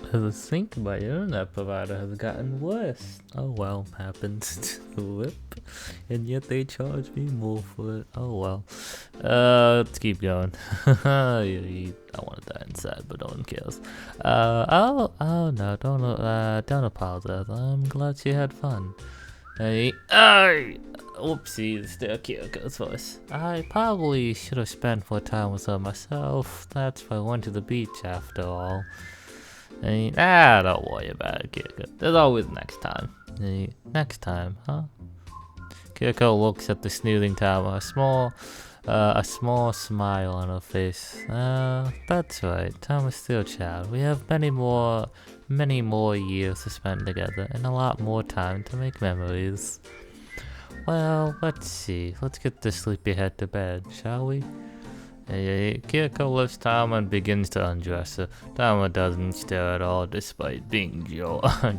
The sync my internet provider has gotten worse. Oh well, happens to Whip, and yet they charge me more for it. Oh well. Let's keep going. I want to die inside, but no one cares. Oh no, don't apologize. I'm glad you had fun. Hey, whoopsie, still Kyoko's voice. I probably should have spent more time with her myself. That's why I went to the beach after all. Don't worry about it, Kyoko. There's always next time. Next time, huh? Kyoko looks at the snoozing tower, a small smile on her face. That's right. Time is still a child. We have many more years to spend together, and a lot more time to make memories. Well, let's see. Let's get this sleepyhead to bed, shall we? Kyoko lifts Tama and begins to undress her. Tama doesn't stir at all, despite being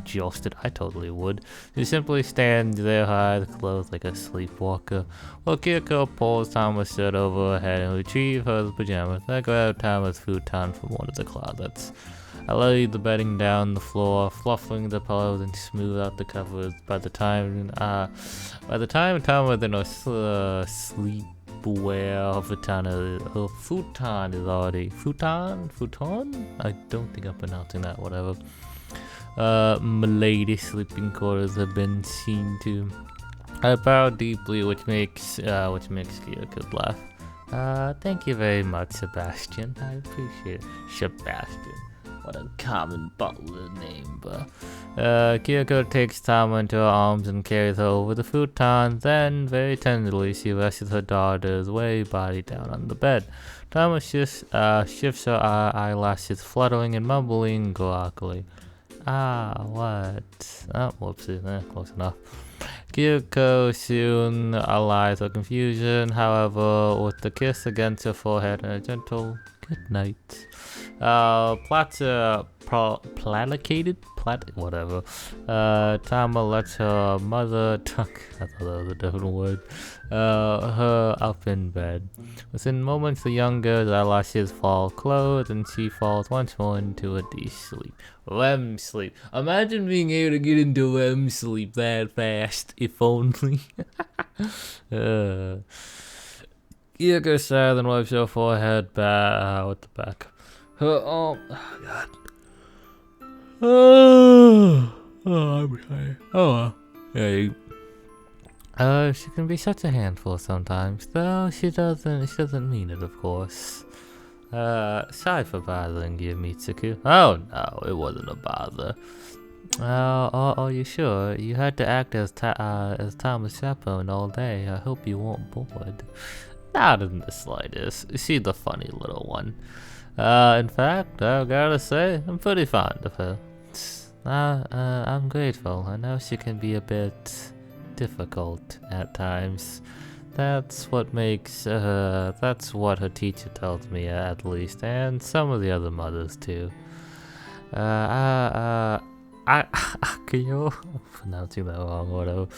josted. I totally would. She simply stands there, eyes closed like a sleepwalker. While Kyoko pulls Tama's shirt over her head and retrieves her pajamas, I grab Tama's futon from one of the closets. I lay the bedding down the floor, fluffing the pillows and smooth out the covers. By the time Tama then sleep where futon is already futon. I don't think I'm pronouncing that. Whatever. Milady sleeping quarters have been seen to. I bow deeply, which makes Kyoko laugh. Thank you very much, Sebastian. I appreciate it. Sebastian. What a common butler name, but Kyoko takes Tama into her arms and carries her over the futon. Then, very tenderly, she rests her daughter's weighted body down on the bed. Tama shifts her eyelashes, fluttering and mumbling glaucally. What? Oh, whoopsie, close enough. Kyoko soon allies her confusion, however, with a kiss against her forehead and a gentle good night. Whatever. Tama lets her mother tuck, I thought that was a different word, her up in bed. Within moments, the young girl's eyelashes fall closed and she falls once more into a deep sleep. REM sleep. Imagine being able to get into REM sleep that fast, if only. Kyoko sighs and wipes her forehead with the back. Her arm. Oh, God. I'm tired. Oh, well. Yeah, she can be such a handful sometimes, though she doesn't mean it, of course. Sorry for bothering you, Mitsuku. Oh, no, it wasn't a bother. Are you sure? You had to act as Thomas chaperone all day. I hope you weren't bored. Not in the slightest. She's the funny little one. In fact, I gotta say, I'm pretty fond of her. I'm grateful. I know she can be a bit difficult at times. That's what her teacher tells me, at least, and some of the other mothers too. Akio, I'm pronouncing that wrong, whatever,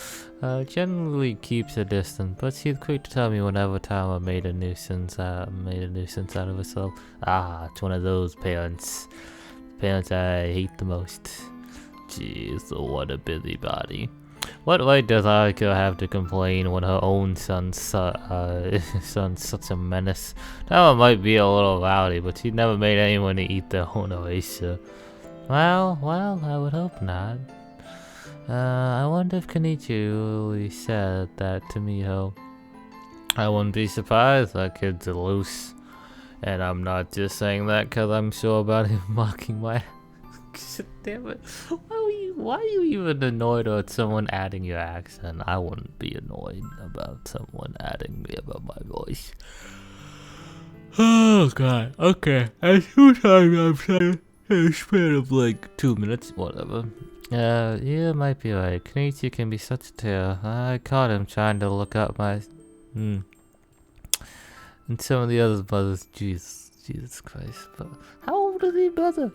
generally keeps a distance, but she's quick to tell me whenever Tama made a nuisance out of herself. It's one of those parents I hate the most. Jeez, what a busybody. What right does Akio have to complain when her own son's such a menace? Tama might be a little rowdy, but she never made anyone eat their own eraser. Well, I would hope not. I wonder if Kenichi really said that to Miho. I wouldn't be surprised. That kid's a loose. And I'm not just saying that because I'm sure about him mocking my... Damn it. Why are you even annoyed at someone adding your accent? I wouldn't be annoyed about someone adding me about my voice. Oh, God. Okay. As soon as I'm sorry. A span of like 2 minutes, whatever. You might be right. Kenichi can be such a terror. I caught him trying to look up my... And some of the other brothers, Jesus Christ. But how old is he, brother?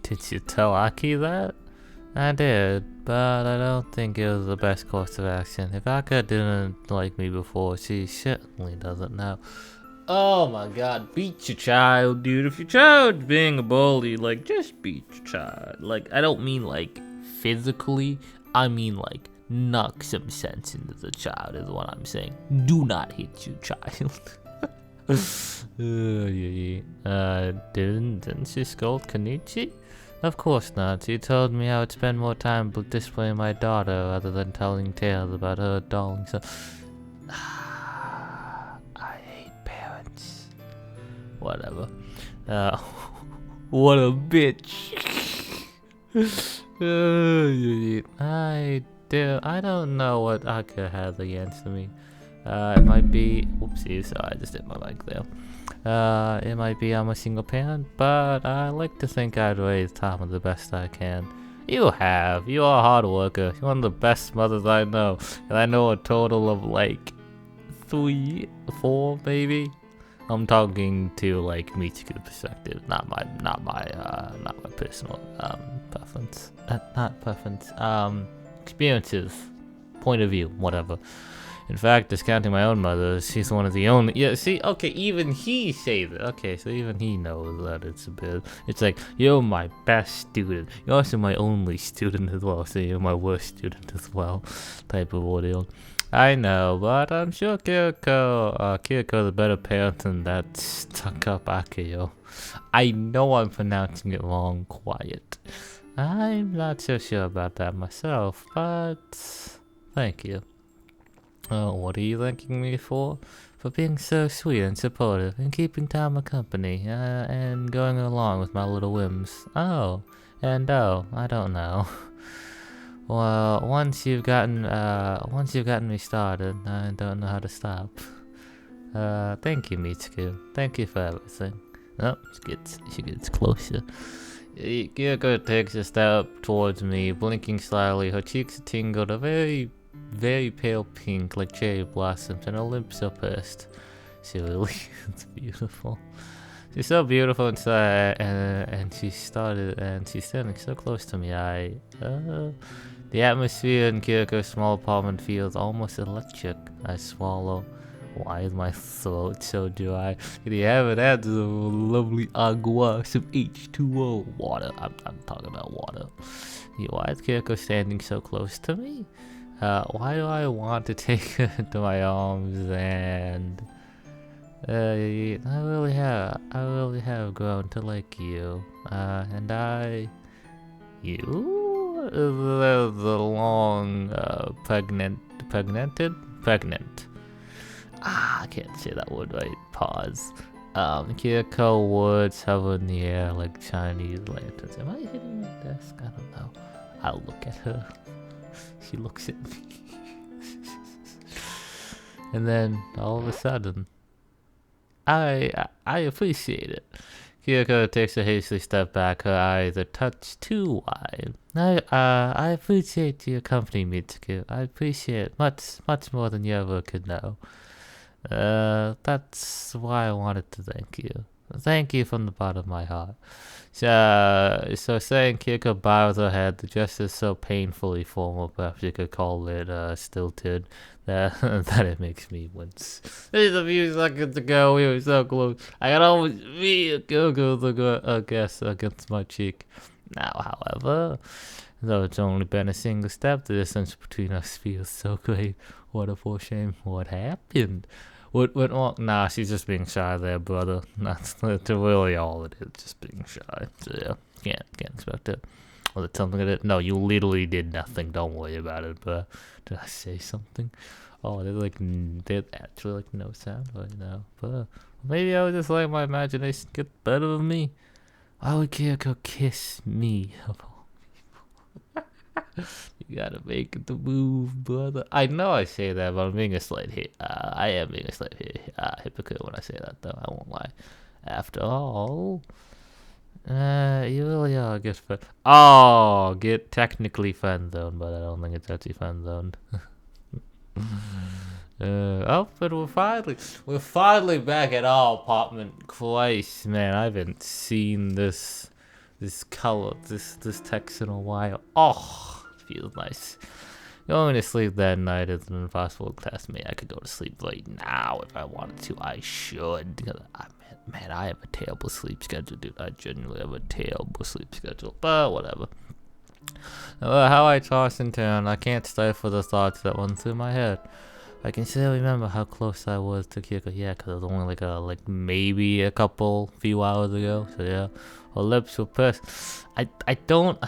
Did you tell Aki that? I did, but I don't think it was the best course of action. If Aka didn't like me before, she certainly doesn't now. Oh my god, beat your child, dude. If your child's being a bully, like, just beat your child. Like, I don't mean, like, physically. I mean, like, knock some sense into the child is what I'm saying. Do not hit your child. Didn't she scold Kenichi? Of course not. She told me I would spend more time displaying my daughter rather than telling tales about her darling son. I hate parents. Whatever. What a bitch. I don't know what Aka has against me. It might be, whoopsie, sorry, I just hit my mic there. It might be I'm a single parent, but I like to think I'd raise Tama the best I can. You have. You are a hard worker. You're one of the best mothers I know. And I know a total of like 3, 4 maybe. I'm talking to like Michiku's perspective, not my personal preference. Not preference. Experiences, point of view, whatever. In fact, discounting my own mother, she's one of the only. Yeah, see, okay, even he says it. Okay, so even he knows that it's a bit. It's like, you're my best student. You're also my only student as well, so you're my worst student as well, type of ordeal. I know, but I'm sure Kiriko's a better parent than that stuck-up Akio. I know I'm pronouncing it wrong, quiet. I'm not so sure about that myself, but thank you. Oh, what are you thanking me for? For being so sweet and supportive and keeping Tama company, and going along with my little whims. I don't know. Well, once you've gotten me started, I don't know how to stop. Thank you, Mitsuku. Thank you for everything. Oh, she gets closer. Kyoko takes a step towards me, blinking slyly. Her cheeks are tingled, a very, very pale pink, like cherry blossoms, and her lips are pursed. She really is beautiful. She's so beautiful inside, and she's standing so close to me. The atmosphere in Kyoko's small apartment feels almost electric. I swallow. Why is my throat so dry? Can you have it? Add some lovely agua, some H2O. Water. I'm talking about water. Why is Kyoko standing so close to me? Why do I want to take her into my arms and... I really have grown to like you. You? The long, pregnant. I can't say that word right. Pause. Kyoko words hover in the air like Chinese lanterns. Am I hitting the desk? I don't know. I'll look at her. She looks at me. And then, all of a sudden, I appreciate it. Kyoko takes a hasty step back, her eyes a touch too wide. I appreciate your company, Mitsuku. I appreciate it much more than you ever could know. That's why I wanted to thank you. Thank you from the bottom of my heart. So saying Kyoko bows her head, the gesture is so painfully formal, perhaps you could call it stilted, that it makes me wince. Just a few seconds ago, we were so close. I could almost feel Kyoko's guess against my cheek. Now, however, though it's only been a single step, the distance between us feels so great. What a poor shame. What happened? What went wrong? Nah, she's just being shy there, brother. That's really all it is, just being shy. So yeah, can't expect it. Was it something I did? No, you literally did nothing. Don't worry about it. But did I say something? Oh, there's actually like no sound right now. But maybe I was just letting my imagination get the better of me. Why would Kyoko kiss me? You gotta make the move, brother. I know I say that, but I'm being a slight I am being a slight hypocrite when I say that, though. I won't lie. After all, you really are a good friend. Oh, get technically friend zoned, but I don't think it's actually friend zoned. But we're finally back at our apartment. Christ, man, I haven't seen this color, this text in a while. Oh, feels nice. Going to sleep that night is an impossible task. Me, I could go to sleep right now if I wanted to. I should. Man, I have a terrible sleep schedule, dude. I genuinely have a terrible sleep schedule. But whatever. How I toss and turn, I can't stifle the thoughts that run through my head. I can still remember how close I was to Kyoko. Yeah, because it was only like maybe a few hours ago. So yeah, her lips were pressed. I don't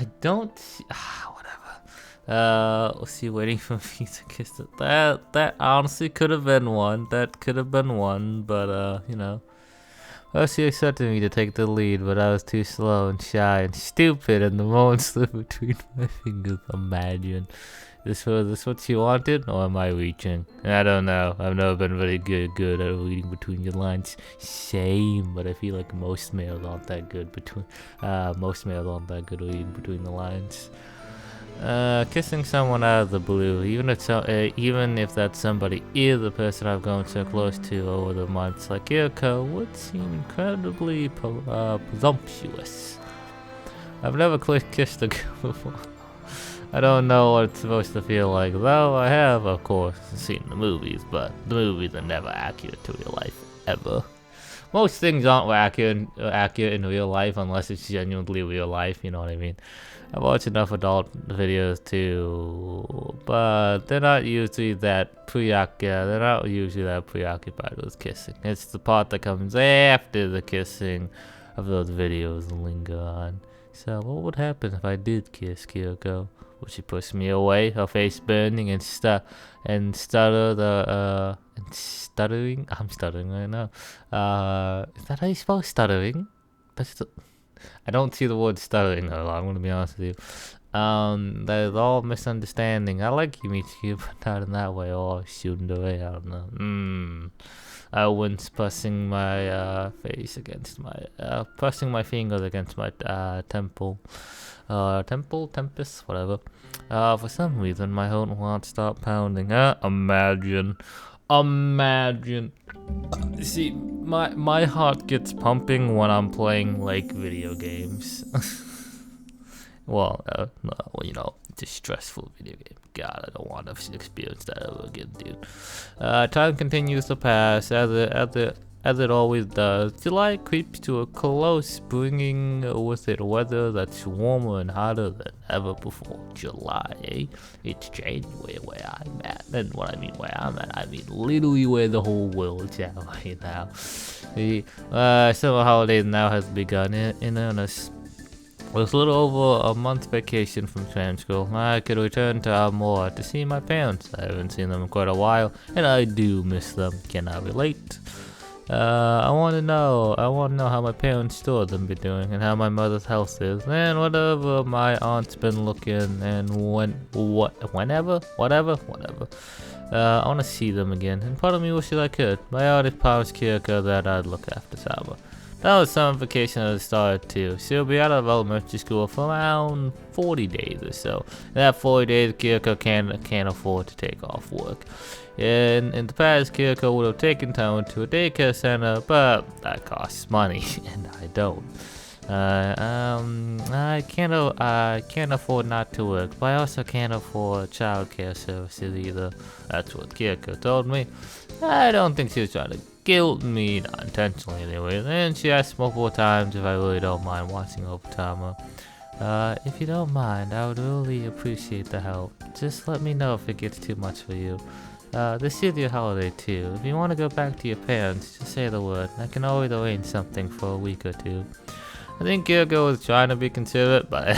see, whatever. Was she waiting for me to kiss it? That honestly could have been one. That could have been one, but you know. Well, she expected me to take the lead, but I was too slow and shy and stupid, and the moment slipped between my fingers. Imagine. This what she wanted, or am I reaching? I don't know. I've never been very good at reading between your lines. Same, but I feel like most males aren't that good reading between the lines. Kissing someone out of the blue, even if that somebody is the person I've grown so close to over the months, like Yoko, would seem incredibly presumptuous. I've never kissed a girl before. I don't know what it's supposed to feel like, though I have, of course, seen the movies, but the movies are never accurate to real life, ever. Most things aren't accurate in real life unless it's genuinely real life, you know what I mean? I've watched enough adult videos too, but they're not usually that preoccupied with kissing. It's the part that comes after the kissing of those videos linger on. So what would happen if I did kiss Kyoko? Would she push me away, her face burning and stuttering? I'm stuttering right now. Is that how you spell stuttering? I don't see the word stuttering though, I'm gonna be honest with you. That is all misunderstanding. I like Yumichi, but not in that way, or shooting away, I don't know. I was pressing my pressing my fingers against my tempest, whatever. For some reason, my heart won't stop pounding. Imagine. See, my heart gets pumping when I'm playing like video games. Well, you know, it's a stressful video game. God, I don't want to experience that ever again, dude. Time continues to pass as it always does. July creeps to a close, bringing with it weather that's warmer and hotter than ever before. July, eh? It's January where I'm at. And what I mean where I'm at, I mean literally where the whole world's at right now. The summer holidays now has begun in earnest. With a little over a month's vacation from training school, I could return to Almora to see my parents. I haven't seen them in quite a while, and I do miss them. Can I relate? I want to know how my parents' stores have been doing, and how my mother's health is, and whatever my aunt's been looking, and whatever. I want to see them again, and part of me wishes I could. I already promised Kyoko that I'd look after Saba. That was summer vacation at the start too. She'll be out of elementary school for around 40 days or so. In that 40 days, Kyoko can't afford to take off work. In the past, Kyoko would have taken time to a daycare center, but that costs money, and I don't. I can't afford not to work, but I also can't afford childcare services either. That's what Kyoko told me. I don't think she was trying to guilt me, not intentionally anyway, and she asked multiple times if I really don't mind watching over Tama. If you don't mind, I would really appreciate the help. Just let me know if it gets too much for you. This is your holiday too. If you want to go back to your parents, just say the word. I can always arrange something for a week or two. I think Kyoko was trying to be considerate, but I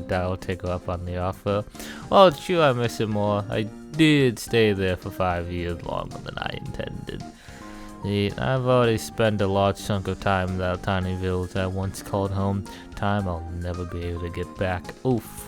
doubt I'll take her up on the offer. Well, it's true I miss it more. I did stay there for 5 years longer than I intended. I've already spent a large chunk of time in that tiny village I once called home. Time I'll never be able to get back. Oof.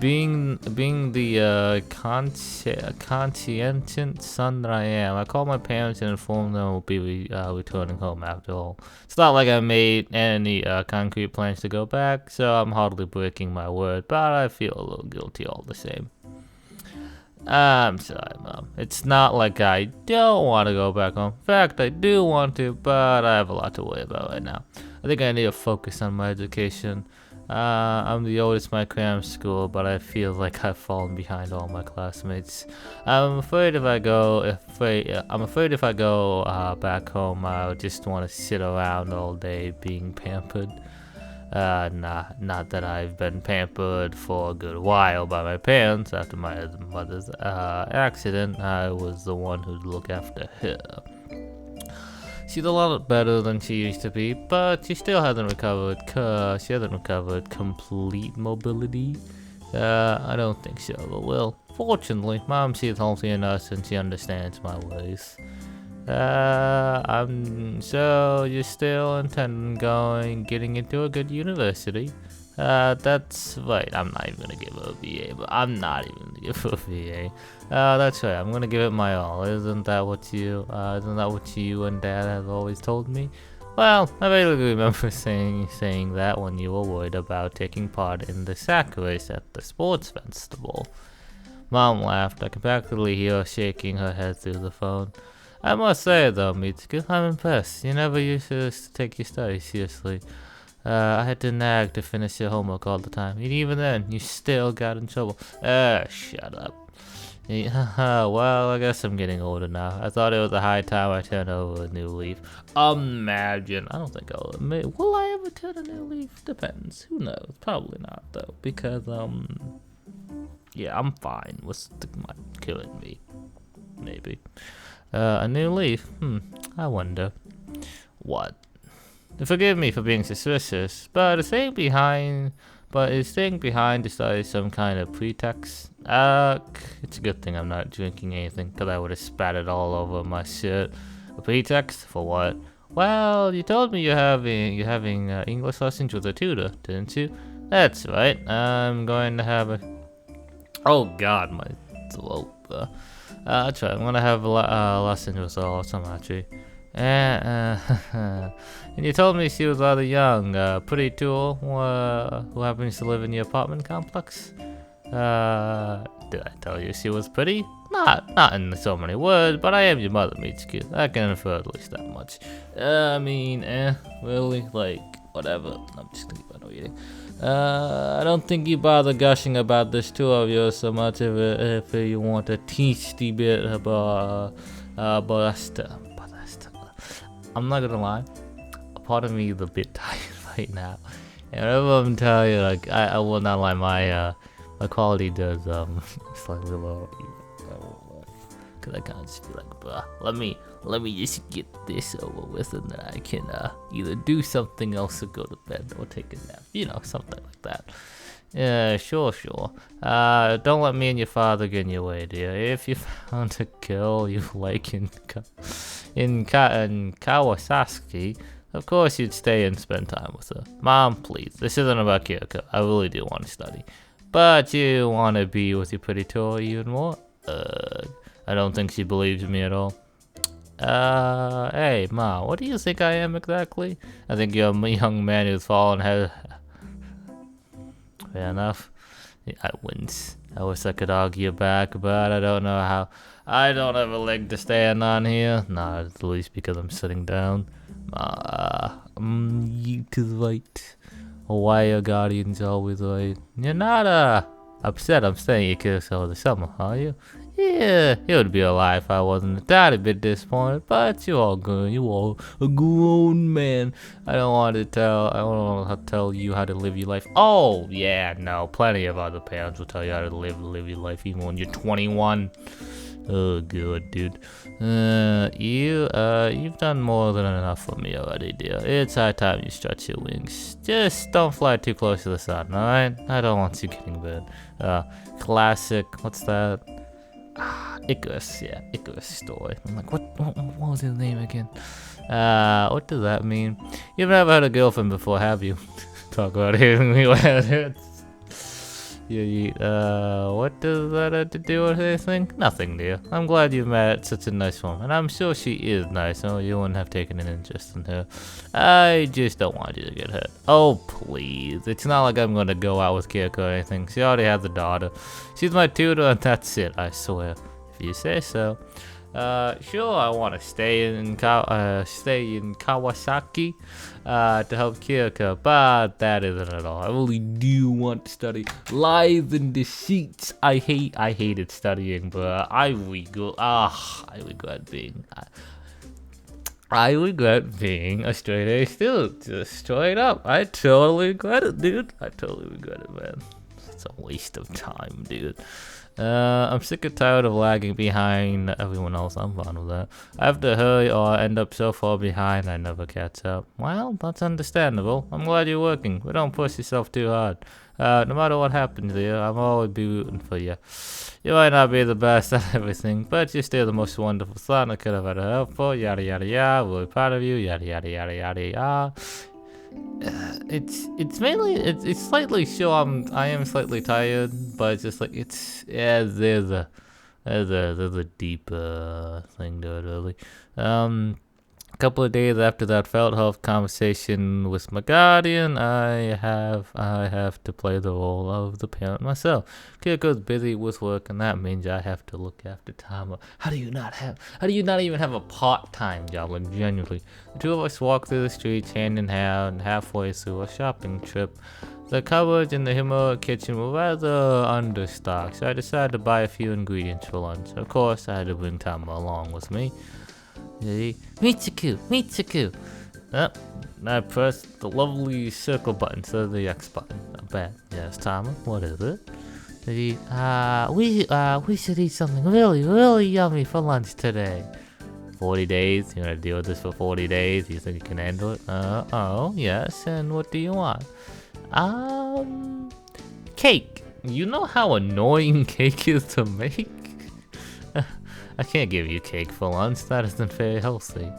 Being the conscientious son that I am, I called my parents and informed them I will be returning home after all. It's not like I made any concrete plans to go back, so I'm hardly breaking my word, but I feel a little guilty all the same. I'm sorry, Mom. It's not like I don't want to go back home. In fact, I do want to, but I have a lot to worry about right now. I think I need to focus on my education. I'm the oldest in my cram school, but I feel like I've fallen behind all my classmates. I'm afraid if I go back home, I'll just want to sit around all day being pampered. Not that I've been pampered for a good while by my parents. After my mother's accident, I was the one who'd look after her. She's a lot better than she used to be, but she still hasn't recovered. She hasn't recovered complete mobility. I don't think she ever will. Fortunately, Mom, she's healthy enough and she understands my ways. So you're still intending getting into a good university? That's right. I'm not even gonna give her a VA, but I'm not even gonna give her a VA. That's right. I'm gonna give it my all. Isn't that what you and Dad have always told me? Well, I vaguely remember saying that when you were worried about taking part in the sack race at the sports festival. Mom laughed. I could practically hear her shaking her head through the phone. I must say though, Mitsuki, I'm impressed. You never used to take your studies seriously. I had to nag to finish your homework all the time. And even then, you still got in trouble. Shut up. Well, I guess I'm getting older now. I thought it was a high time I turned over a new leaf. Imagine. I don't think I'll admit. Will I ever turn a new leaf? Depends. Who knows? Probably not, though. Because, yeah, I'm fine with my killing me. Maybe. A new leaf? I wonder. What? Forgive me for being suspicious, but is staying behind to study some kind of pretext? It's a good thing I'm not drinking anything, because I would have spat it all over my shirt. A pretext? For what? Well, you told me you're having English lessons with a tutor, didn't you? That's right. I'm going to have a... Oh God, my throat. That's right. I'm gonna have a lesson with Samachi. And you told me she was rather young, pretty too, who happens to live in the apartment complex. Did I tell you she was pretty? Not in so many words, but I am your mother, Mitsuki. I can infer at least that much. I mean, really? Like, whatever. I'm just gonna keep on reading. I don't think you bother gushing about this tour of yours so much if you want to teach the bit about Barasta. I'm not gonna lie, a part of me is a bit tired right now. And whenever I'm tired, like I will not lie, my quality does slightly low. Cause I can't just be like, bruh, let me just get this over with, and then I can either do something else or go to bed or take a nap, you know, something like that. Yeah, sure. Don't let me and your father get in your way, dear. If you found a girl you like in Kawasaki, of course you'd stay and spend time with her. Mom, please, this isn't about Kyoko. I really do want to study. But you want to be with your pretty toy even more? I don't think she believes me at all. Hey, Ma, what do you think I am exactly? I think you're a young man who's fallen head. Fair enough. I wince. I wish I could argue back, but I don't know how. I don't have a leg to stand on here. Not at least because I'm sitting down. You is right. Why are guardians always right? You're not upset I'm staying at your kids over the summer, are you? Yeah, it would be a lie if I wasn't a tiny bit disappointed, but you're all good. You all a grown man. I don't want to tell you how to live your life. Oh, yeah, no, plenty of other parents will tell you how to live your life even when you're 21. Oh, good, dude. You've done more than enough for me already, dear. It's high time you stretch your wings. Just don't fly too close to the sun, alright? I don't want you getting burned. Classic, what's that? Icarus, yeah, Icarus story. I'm like, what was his name again? What does that mean? You've never had a girlfriend before, have you? Talk about hitting me with it. What does that have to do with anything? Nothing, dear. I'm glad you met such a nice woman. I'm sure she is nice, or you wouldn't have taken an interest in her. I just don't want you to get hurt. Oh, please. It's not like I'm gonna go out with Kyoko or anything. She already has a daughter. She's my tutor, and that's it, I swear. If you say so. Sure, I want to stay in Kawasaki to help Kyoko, but that isn't at all. I really do want to study lies and deceits. I hated studying, but I regret being a straight A student. Just straight up. I totally regret it, dude. I totally regret it, man. It's a waste of time, dude. I'm sick and tired of lagging behind everyone else. I'm fine with that. I have to hurry or I end up so far behind I never catch up. Well, that's understandable. I'm glad you're working, but don't push yourself too hard. No matter what happens here, I'm always be rooting for you. You might not be the best at everything, but you're still the most wonderful son I could have had a help for. Yada yada yada. Really proud of you. Yada yada yada yada yada. It's mainly it's slightly sure I am slightly tired, but it's just like there's a deeper thing to it really. A couple of days after that failed health conversation with my guardian, I have to play the role of the parent myself. Kyoko's busy with work, and that means I have to look after Tama. How do you not even have a part-time job? Like, genuinely, the two of us walk through the streets hand in hand, halfway through a shopping trip. The cupboards in the Himura kitchen were rather understocked, so I decided to buy a few ingredients for lunch. Of course, I had to bring Tama along with me. Mitsuku. I pressed the lovely circle button instead of the X button. Not bad. Yes, Tama, what is it? We should eat something really, really yummy for lunch today. 40 days? You're gonna deal with this for 40 days? You think you can handle it? Oh, yes, and what do you want? Cake. You know how annoying cake is to make? I can't give you cake for lunch, that isn't very healthy.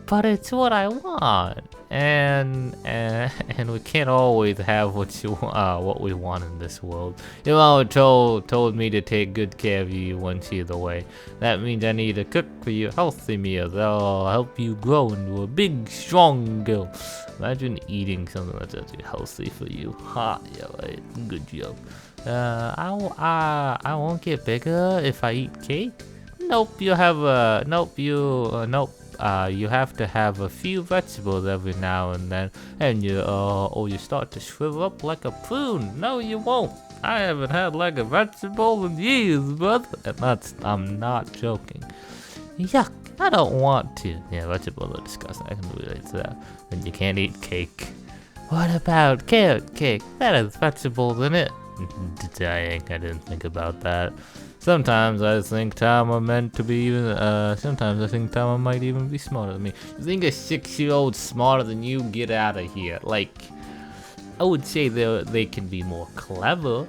But it's what I want, and we can't always have what we want in this world. Your mama told me to take good care of you when she's away. That means I need to cook for you healthy meals that'll help you grow into a big, strong girl. Imagine eating something that's actually healthy for you. Ha, yeah, right. Good job. I won't get bigger if I eat cake. Nope, you have to have a few vegetables every now and then, and you start to shrivel up like a prune. No, you won't. I haven't had like a vegetable in years, brother. And I'm not joking. Yuck, I don't want to. Yeah, vegetables are disgusting. I can relate to that. And you can't eat cake. What about carrot cake? That has vegetables in it. Dang, I didn't think about that. Sometimes I think Tama meant to be even, sometimes I think Tama might even be smarter than me. You think a 6-year-old smarter than you? Get out of here. Like, I would say they can be more clever,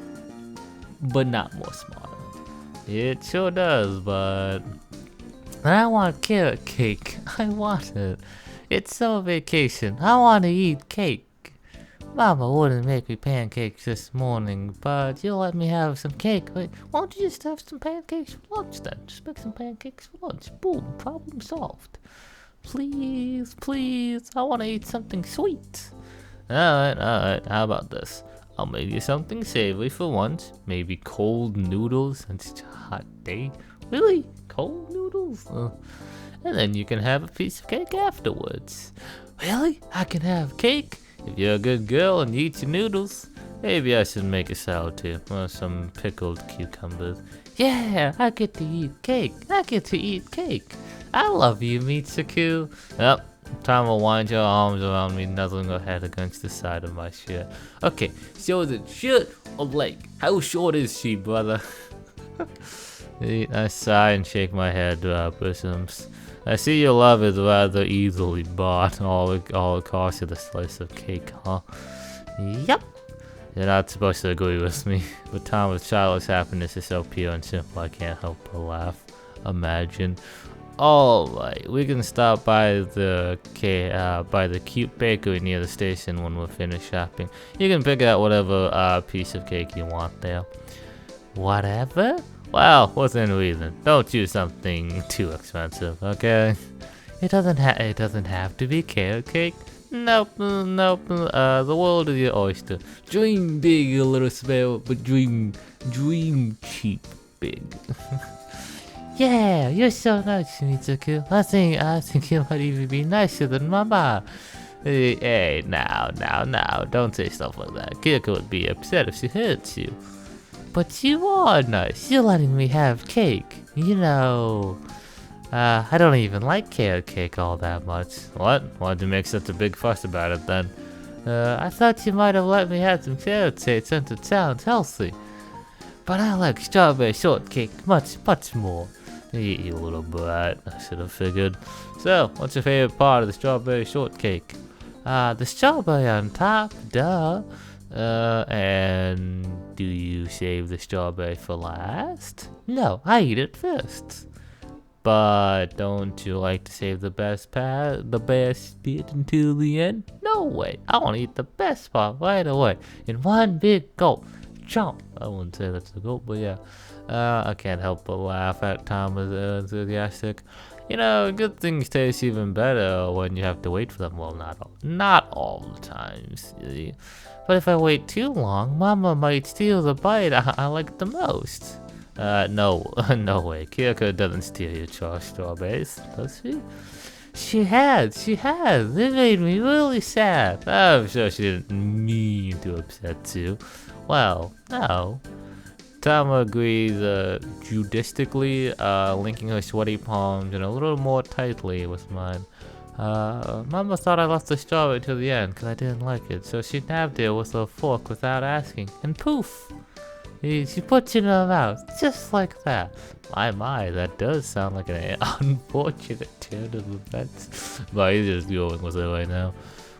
but not more smarter. It sure does, but I want carrot cake. I want it. It's summer vacation. I want to eat cake. Mama wouldn't make me pancakes this morning, but you'll let me have some cake. Wait, why don't you just have some pancakes for lunch then? Just make some pancakes for lunch. Boom, problem solved. Please, I want to eat something sweet. Alright, how about this? I'll make you something savory for lunch. Maybe cold noodles since it's a hot day. Really? Cold noodles? And then you can have a piece of cake afterwards. Really? I can have cake? If you're a good girl and you eat your noodles, maybe I should make a salad too, or some pickled cucumbers. Yeah, I get to eat cake. I love you, Mitsuku. Yep, time to wind your arms around me, nuzzling your head against the side of my shirt. Okay, so is it shirt or leg? How short is she, brother? I sigh and shake my head to our bosoms. I see your love is rather easily bought, all it costs you the slice of cake, huh? Yep. You're not supposed to agree with me, but Thomas' childless happiness is so pure and simple I can't help but laugh. Imagine. Alright, we can stop by the cute bakery near the station when we're finished shopping. You can pick out whatever piece of cake you want there. Whatever? Well, within reason. Don't choose something too expensive, okay? It doesn't have to be carrot cake. Nope. The world is your oyster. Dream big, a little spell, but dream cheap big. Yeah, you're so nice, Mitsuku. I think you might even be nicer than Mama. Hey, now, don't say stuff like that. Kyoko would be upset if she hurts you. But you are nice. You're letting me have cake. You know, I don't even like carrot cake all that much. What? Why'd you make such a big fuss about it then? I thought you might have let me have some carrot cake since it sounds healthy. But I like strawberry shortcake much more. You little brat, I should have figured. So, what's your favorite part of the strawberry shortcake? The strawberry on top, duh. And do you save the strawberry for last? No, I eat it first. But don't you like to save the best bit until the end? No way, I want to eat the best part right away in one big gulp. Chomp. I wouldn't say that's a gulp, but yeah. I can't help but laugh at Tama's enthusiastic. You know, good things taste even better when you have to wait for them. Well, not all the time, silly. But if I wait too long, Mama might steal the bite I like the most. No, no way. Kyoko doesn't steal your choice strawberries, does she? She has. It made me really sad. I'm sure she didn't mean to upset you. Well, no. Tama agrees judiciously, linking her sweaty palms in a little more tightly with mine. Mama thought I left the strawberry till the end because I didn't like it, so she nabbed it with a fork without asking, and poof! She puts it in her mouth, just like that. My, that does sound like an unfortunate turn of events. But he's just going with it right now.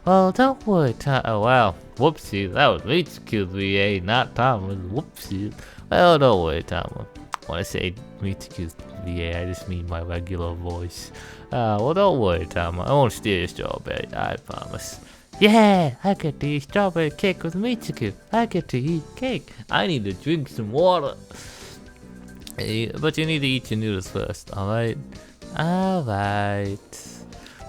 Well, don't worry, oh wow, whoopsie, that was Mitsuku's VA, not Tama's, whoopsie. Well, don't worry, Tama. When I say Mitsuku's VA, I just mean my regular voice. Well, don't worry, Tama, I won't steal your strawberry, I promise. Yeah, I get to eat strawberry cake with Mitsuku. I get to eat cake. I need to drink some water. Hey, but you need to eat your noodles first, alright? Alright.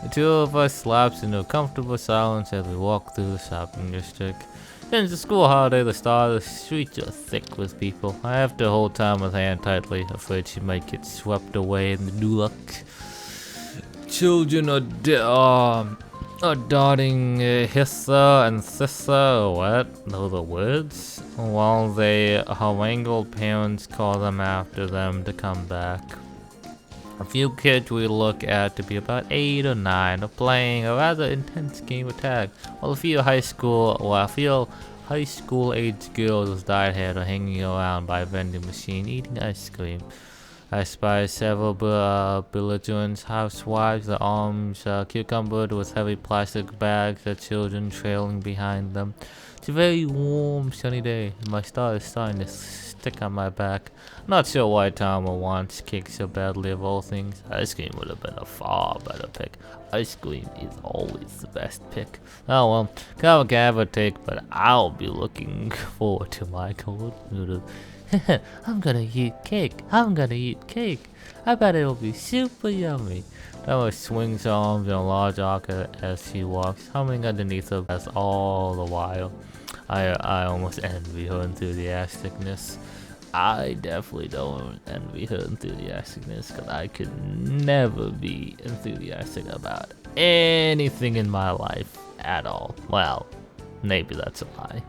The two of us lapse into a comfortable silence as we walk through the shopping district. Since the school holiday, the start of the streets are thick with people. I have to hold Tama's hand tightly, afraid she might get swept away in the new luck. Children are dotting hither and thither, what? Those are words? While they harangle parents call them after them to come back. A few kids we look at to be about 8 or 9 are playing a rather intense game of tag, while a few high school aged girls with dyed hair are hanging around by a vending machine eating ice cream. I spy several belligerent housewives, their arms cucumbered with heavy plastic bags, their children trailing behind them. It's a very warm, sunny day, and my star is starting to stick on my back. Not sure why Tama wants cake so badly of all things. Ice cream would have been a far better pick. Ice cream is always the best pick. Oh well, can't have a take, but I'll be looking forward to my cold noodles. I'm gonna eat cake. I bet it'll be super yummy. Tama swings her arms in a large arc as she walks, humming underneath her breath all the while. I almost envy her enthusiasticness. I definitely don't envy her enthusiasticness because I could never be enthusiastic about anything in my life at all. Well, maybe that's a lie.